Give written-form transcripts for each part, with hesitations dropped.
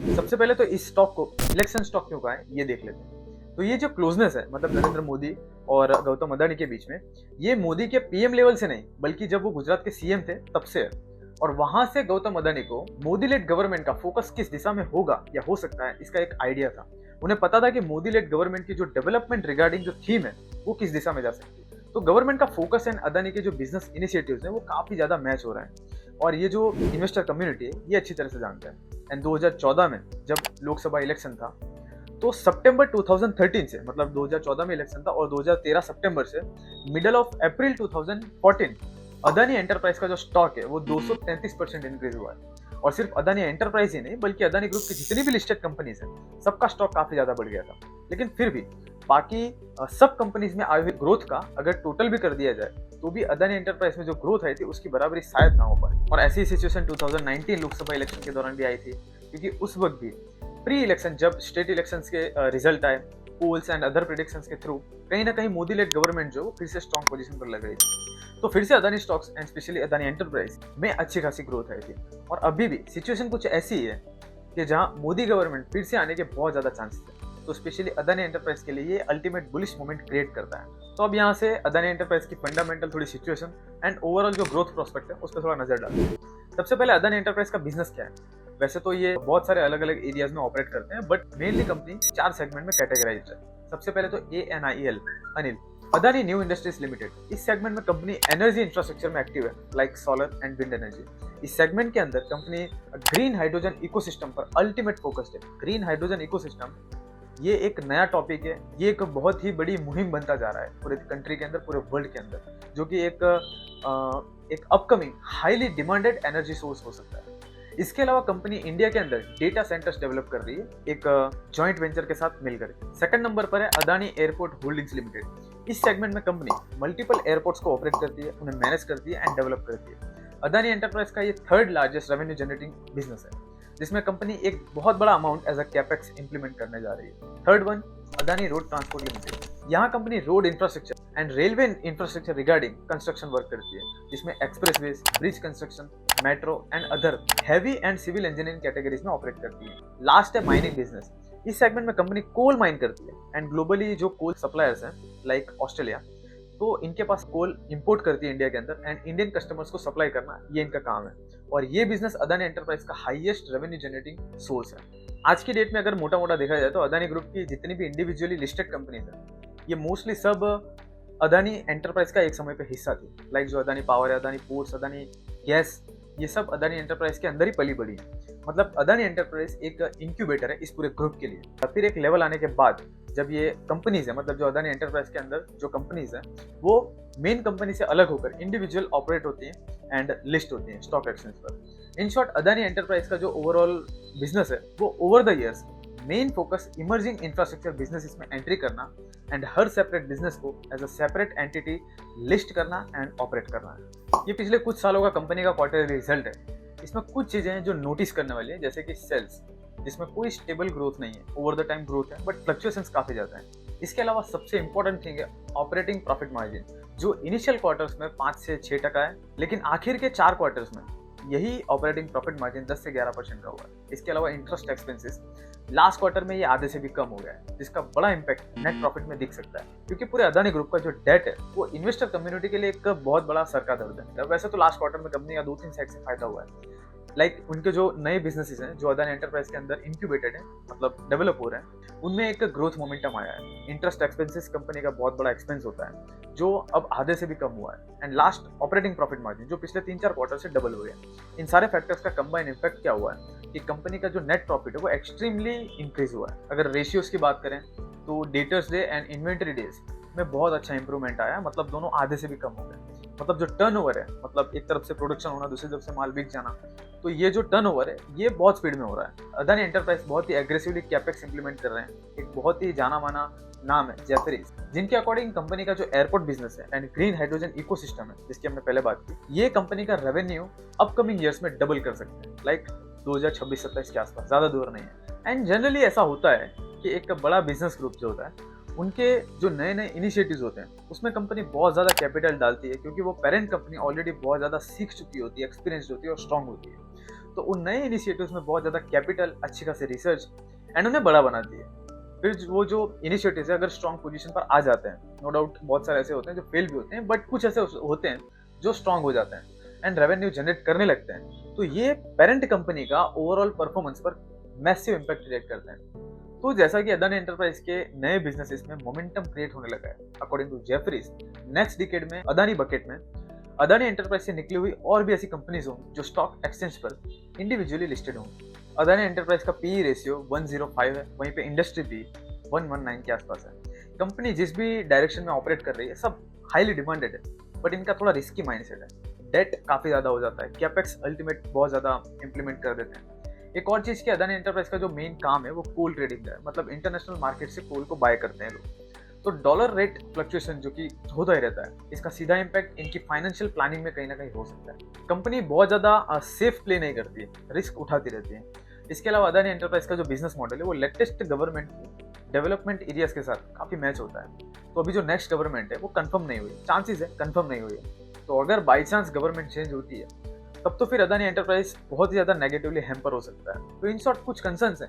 सबसे पहले तो इस स्टॉक को इलेक्शन स्टॉक क्यों कहा है ये देख लेते हैं। तो ये जो क्लोजनेस है मतलब नरेंद्र मोदी और गौतम अदानी के बीच में, ये मोदी के पीएम लेवल से नहीं बल्कि जब वो गुजरात के सीएम थे तब से है। और वहां से गौतम अदानी को मोदी लेड गवर्नमेंट का फोकस किस दिशा में होगा या हो सकता है इसका एक आइडिया था। उन्हें पता था कि मोदी लेड गवर्नमेंट की जो डेवलपमेंट रिगार्डिंग जो थीम है वो किस दिशा में जा सकती है। तो गवर्नमेंट का फोकस एंड अदानी के जो बिजनेस इनिशिएटिव्स हैं वो काफी ज्यादा मैच हो रहे हैं और ये जो इन्वेस्टर कम्युनिटी है ये अच्छी तरह से जानता है। एंड 2014 में जब लोकसभा इलेक्शन था तो सितंबर 2013 से मतलब 2014 में इलेक्शन था और 2013 सितंबर से middle of April 2014 Adani enterprise का जो स्टॉक है वो 233% इंक्रीज हुआ है। और सिर्फ अदानी एंटरप्राइज ही नहीं बल्कि अदानी ग्रुप की जितनी भी लिस्टेड कंपनीज हैं सबका स्टॉक काफी ज्यादा बढ़ गया था। लेकिन फिर भी बाकी सब कंपनीज में आई हुई ग्रोथ का अगर टोटल भी कर दिया जाए तो भी अदानी एंटरप्राइज में जो ग्रोथ आई थी उसकी बराबरी शायद ना हो पाए। और ऐसी सिचुएशन 2019 लोकसभा इलेक्शन के दौरान भी आई थी, क्योंकि उस वक्त भी प्री इलेक्शन जब स्टेट इलेक्शंस के रिजल्ट आए पोल्स एंड अदर प्रेडिक्शंस के थ्रू कहीं ना कहीं मोदी लेड गवर्नमेंट जो फिर से स्ट्रॉन्ग पोजीशन पर लग रही थी। तो फिर से Adani stocks and specially Adani enterprise में अच्छी खासी ग्रोथ आई थी। और अभी भी सिचुएशन कुछ ऐसी ही है कि जहां मोदी गवर्नमेंट फिर से आने के बहुत ज्यादा चांसेस है। तो स्पेशली अदानी एंटरप्राइज के लिए ये अल्टीमेट बुलिश मोमेंट क्रिएट करता है। तो अब यहाँ से अदानी एंटरप्राइज की फंडामेंटल थोड़ी सिचुएशन एंड ओवरऑल जो ग्रोथ प्रोस्पेक्ट है उस पर थोड़ा नजर डालते हैं। सबसे पहले अदानी एंटरप्राइज का बिजनेस क्या है। वैसे तो ये बहुत सारे अलग अलग एरियाज में ऑपरेट करते हैं बट मेनली कंपनी 4 सेगमेंट में कैटेगराइज्ड है। सबसे पहले तो ANIL Anil Adani new industries limited. इस सेगमेंट में कंपनी एनर्जी इंफ्रास्ट्रक्चर में एक्टिव है like solar and wind energy. इस सेगमेंट के अंदर कंपनी ग्रीन हाइड्रोजन इकोसिस्टम पर अल्टीमेट फोकस्ड है। ग्रीन हाइड्रोजन इकोसिस्टम ये एक नया टॉपिक है, ये एक बहुत ही बड़ी मुहिम बनता जा रहा है पूरे कंट्री के अंदर पूरे वर्ल्ड के अंदर, जो कि एक upcoming highly demanded energy source हो सकता है। इसके अलावा कंपनी इंडिया के अंदर डेटा सेंटर्स डेवलप कर रही है एक जॉइंट वेंचर के साथ मिलकर। सेकंड नंबर पर है अदानी एयरपोर्ट होल्डिंग्स लिमिटेड। इस सेगमेंट में कंपनी मल्टीपल एयरपोर्ट्स को ऑपरेट करती है, उन्हें मैनेज करती है एंड डेवलप करती है। अदानी एंटरप्राइज का ये third largest revenue generating business है, जिसमें कंपनी एक बहुत बड़ा amount as a capex implement करने जा रही है। Third one Adani road transport limited. यहाँ कंपनी road infrastructure and railway infrastructure regarding construction work करती है, जिसमें expressways, bridge construction, metro and other heavy and civil engineering categories में ऑपरेट करती है। लास्ट है माइनिंग बिजनेस। इस सेगमेंट में कंपनी कोल माइन करती है एंड ग्लोबली जो कोल सप्लायर्स हैं लाइक ऑस्ट्रेलिया, तो इनके पास कोल इंपोर्ट करती है इंडिया के अंदर एंड इंडियन कस्टमर्स को सप्लाई करना ये इनका काम है। और ये बिजनेस अदानी एंटरप्राइज का हाईएस्ट रेवेन्यू जनरेटिंग सोर्स है। आज की डेट में अगर मोटा मोटा देखा जाए तो अदानी ग्रुप की जितनी भी इंडिविजुअली लिस्टेड कंपनीज है ये मोस्टली सब अदानी एंटरप्राइज का एक समय पे हिस्सा थी। लाइक जो अदानी पावर है, अदानी पोर्ट्स, अदानी गैस, ये सब अदानी एंटरप्राइज के अंदर ही पली बड़ी है। मतलब अदानी एंटरप्राइज एक इंक्यूबेटर है इस पूरे ग्रुप के लिए। फिर एक लेवल आने के बाद जब ये कंपनीज है मतलब जो अदानी एंटरप्राइज के अंदर जो कंपनीज है वो मेन कंपनी से अलग होकर इंडिविजुअल ऑपरेट होती हैं एंड लिस्ट होती हैं स्टॉक एक्सचेंज पर। इन शॉर्ट अदानी एंटरप्राइज का जो ओवरऑल बिजनेस है वो over the years main focus emerging infrastructure business में एंट्री करना एंड हर सेपरेट बिजनेस को as a separate entity list करना एंड ऑपरेट करना है। ये पिछले कुछ सालों का कंपनी का क्वार्टरली रिजल्ट है। इसमें कुछ चीजें हैं जो नोटिस करने वाली है, जैसे कि सेल्स जिसमें कोई स्टेबल ग्रोथ नहीं है, ओवर द टाइम ग्रोथ है बट फ्लक्चुएशंस काफी ज्यादा है। इसके अलावा सबसे इंपॉर्टेंट थिंग है ऑपरेटिंग प्रॉफिट मार्जिन, जो इनिशियल क्वार्टर्स में 5 से 6% है लेकिन आखिर के 4 क्वार्टर्स में यही ऑपरेटिंग प्रॉफिट मार्जिन 10 से 11% का हुआ है। इसके अलावा इंटरेस्ट एक्सपेंसेस लास्ट क्वार्टर में ये आधे से भी कम हो गया है, जिसका बड़ा इंपैक्ट नेट प्रॉफिट में दिख सकता है, क्योंकि पूरे अदानी ग्रुप का जो डेट है वो इन्वेस्टर कम्युनिटी के लिए एक बहुत बड़ा सर का दर्द है। वैसे तो लास्ट क्वार्टर में कंपनी का 2-3 साइड से फायदा हुआ है। लाइक उनके जो नए बिजनेसेस हैं जो अदानी एंटरप्राइज के अंदर इंक्यूबेटेड है मतलब डेवलप हो रहे हैं उनमें एक ग्रोथ मोमेंटम आया है। इंटरेस्ट एक्सपेंसेस कंपनी का बहुत बड़ा एक्सपेंस होता है जो अब आधे से भी कम हुआ है। And last operating profit margin जो पिछले 3-4 क्वार्टर से डबल हुए हैं। इन सारे फैक्टर्स का कंबाइन इम्पैक्ट क्या हुआ है कि कंपनी का जो नेट प्रॉफिट है वो एक्सट्रीमली इंक्रीज हुआ है। अगर रेशियोज की बात करें तो debtors day and inventory days में बहुत अच्छा इंप्रूवमेंट आया, मतलब दोनों आधे से भी कम हो गए। मतलब जो टर्नओवर है मतलब एक तरफ से प्रोडक्शन होना दूसरी तरफ से माल बिक जाना, तो ये जो टर्नओवर है ये बहुत स्पीड में हो रहा है। अदानी एंटरप्राइज बहुत ही एग्रेसिवली कैपेक्स इंप्लीमेंट कर रहे हैं। एक बहुत ही जाना माना नाम है जेफरीज, जिनके अकॉर्डिंग कंपनी का जो एयरपोर्ट बिजनेस है एंड ग्रीन हाइड्रोजन इकोसिस्टम है जिसकी हमने पहले बात की, ये कंपनी का रेवेन्यू अपकमिंग ईयर्स में डबल कर सकते हैं लाइक 2026-27 के आसपास, ज्यादा दूर नहीं है। एंड जनरली ऐसा होता है कि एक बड़ा बिजनेस ग्रुप जो होता है उनके जो नए नए इनिशिएटिव्स होते हैं उसमें कंपनी बहुत ज़्यादा कैपिटल डालती है, क्योंकि वो पेरेंट कंपनी ऑलरेडी बहुत ज़्यादा सीख चुकी होती है, एक्सपीरियंस्ड होती है और स्ट्रांग होती है। तो उन नए इनिशिएटिव्स में बहुत ज़्यादा कैपिटल, अच्छी खासी रिसर्च एंड उन्हें बड़ा बना दिए। फिर वो जो इनिशिएटिव्स है अगर स्ट्रॉन्ग पोजीशन पर आ जाते हैं, नो डाउट बहुत सारे ऐसे होते हैं जो फेल भी होते हैं, बट कुछ ऐसे होते हैं जो स्ट्रॉन्ग हो जाते हैं एंड रेवेन्यू जनरेट करने लगते हैं, तो ये पेरेंट कंपनी का ओवरऑल परफॉर्मेंस पर मैसिव इम्पैक्ट क्रिएट करते हैं। तो जैसा कि अदानी एंटरप्राइज के नए बिजनेसेस में मोमेंटम क्रिएट होने लगा है, according to Jefferies, next decade में अदानी बकेट में अदानी एंटरप्राइज से निकली हुई और भी ऐसी कंपनीज होंगी जो स्टॉक एक्सचेंज पर इंडिविजुअली लिस्टेड होंगी। अदानी एंटरप्राइज का पीई रेशियो 105 है, वहीं पे इंडस्ट्री पी 119 के आसपास है। कंपनी जिस भी डायरेक्शन में ऑपरेट कर रही है सब हाईली डिमांडेड है, बट इनका थोड़ा रिस्की माइंडसेट है। डेट काफी ज्यादा हो जाता है, कैपेक्स अल्टीमेट बहुत ज्यादा इंप्लीमेंट कर देते हैं। एक और चीज की अदानी एंटरप्राइज का जो मेन काम है वो कोल ट्रेडिंग है, मतलब इंटरनेशनल मार्केट से कोल को बाय करते हैं लोग। तो डॉलर रेट फ्लक्चुएशन जो कि होता ही रहता है, इसका सीधा इम्पैक्ट इनकी फाइनेंशियल प्लानिंग में कहीं ना कहीं हो सकता है। कंपनी बहुत ज्यादा सेफ प्ले नहीं करती है, रिस्क उठाती रहती है। इसके अलावा अदानी एंटरप्राइज का जो बिजनेस मॉडल है वो लेटेस्ट गवर्नमेंट डेवलपमेंट एरियाज के साथ काफी मैच होता है। तो अभी जो नेक्स्ट गवर्नमेंट है वो कंफर्म नहीं हुई, चांसेस है कंफर्म नहीं हुई है। तो अगर बाई चांस गवर्नमेंट चेंज होती है तब तो फिर अदानी एंटरप्राइज बहुत ही ज्यादा नेगेटिवली हैम्पर हो सकता है। तो इन शॉर्ट कुछ कंसर्न्स हैं,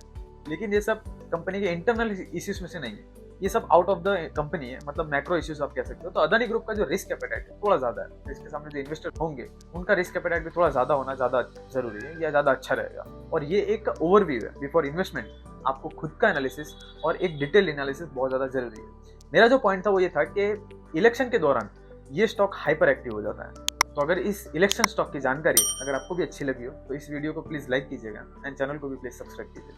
लेकिन ये सब कंपनी के इंटरनल इश्यूज में से नहीं है, ये सब आउट ऑफ द कंपनी है, मतलब मैक्रो इश्यूज आप कह सकते हो। तो अदानी ग्रुप का जो रिस्क एपेटाइट है थोड़ा ज्यादा है, इसके सामने जो इन्वेस्टर होंगे उनका रिस्क एपेटाइट भी थोड़ा ज्यादा होना ज्यादा जरूरी है या ज्यादा अच्छा रहेगा। और ये एक ओवरव्यू है, बिफोर इन्वेस्टमेंट आपको खुद का एनालिसिस और एक डिटेल एनालिसिस बहुत ज्यादा जरूरी है। मेरा जो पॉइंट था वो ये था कि इलेक्शन के दौरान ये स्टॉक हाइपर एक्टिव हो जाता है। तो अगर इस इलेक्शन स्टॉक की जानकारी अगर आपको भी अच्छी लगी हो तो इस वीडियो को प्लीज लाइक कीजिएगा एंड चैनल को भी प्लीज सब्सक्राइब कीजिएगा।